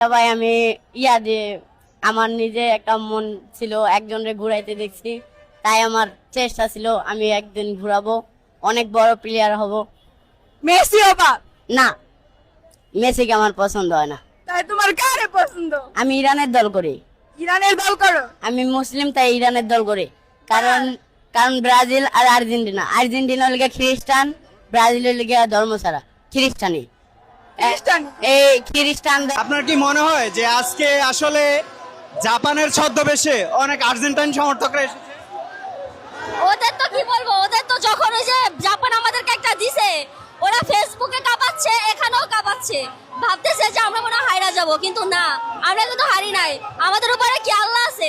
ভাই আমি ইয়া দিয়ে আমার নিজে একটা মন ছিল একজনরে ঘুরাইতে দেখছি, তাই আমার চেষ্টা ছিল আমি একদিন ঘুরাবো, অনেক বড় প্লেয়ার হব। মেসি হবা? না, মেসিকে আমার পছন্দ হয় না। তাই তোমার কারে পছন্দ? আমি ইরানের দল করি। ইরানের দল করো? আমি মুসলিম, তাই ইরানের দল করি। কারণ কারণ ব্রাজিল আর আর্জেন্টিনা লিগে খ্রিস্টান, ব্রাজিলের লিগে ধর্ম ছাড়া খ্রিস্টানি। খ্রিস্টান? এই খ্রিস্টান। আপনার কি মনে হয় যে আজকে আসলে জাপানের ছদ্মবেশে অনেক আর্জেন্টাইন সমর্থকরা এসেছে? ওদের তো কি বলবো, ওদের তো যখন ওই যে জাপান আমাদেরকে একটা দিছে, ওরা ফেসবুকে কাঁপাচ্ছে, এখানেও কাঁপাচ্ছে, ভাবতেছে যে আমরা মনে হয় হাইরা যাবো, কিন্তু না, আমরা কিন্তু হারি নাই। আমাদের উপরে কি আল্লাহ আছে?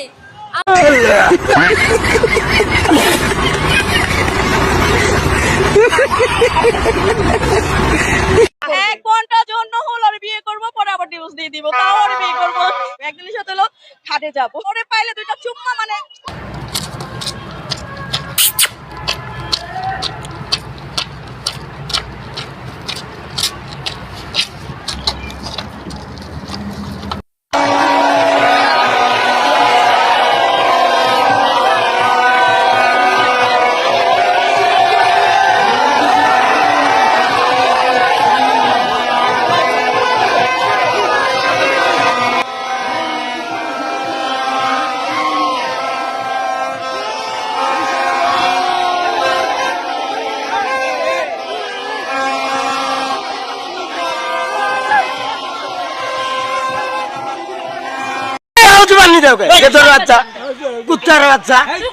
এক ঘন্টার জন্য হলো আমি বিয়ে করবো, পরে আবার ডিভোর্স দিয়ে দিব, তাও আমি বিয়ে করবো। একদিনের সাথে হলো খাটে যাবো, পরে পাইলে দুইটা চুম্মা, মানে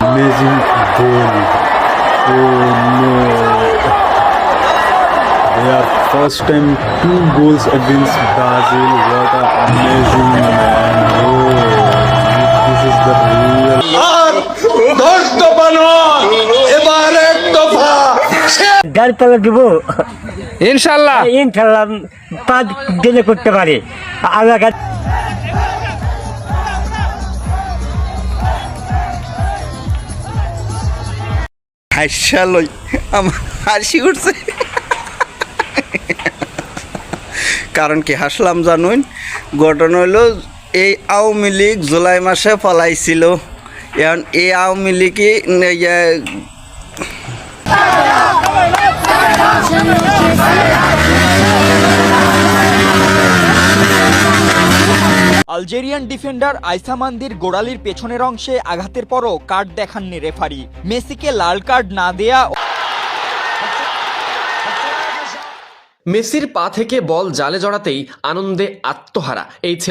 Amazing goal. Oh no. They are first time 2 goals against Brazil. What an amazing man. Oh, this is the real. গাড়ি তলা দিব ইনশাআল্লাহ। ইনশাল্লাহ 5 দিনে করতে পারি। আমাকে হাসিলই আমার হাসি উঠছে, কারণ কি হাসলাম জানুন, ঘটনা হইল এই আওয়ামী লীগ জুলাই মাসে পলাইছিল। এখন এই আওয়ামী লীগই আলজেরিয়ান ডিফেন্ডার আইসামান্দির গোড়ালির পেছনের অংশে আঘাতের পরও কার্ড দেখাননি রেফারি। মেসিকে লাল কার্ড না দেয়া। মেসির পা থেকে বল জালে জড়াতেই আনন্দে আত্মহারা এই ছেলে।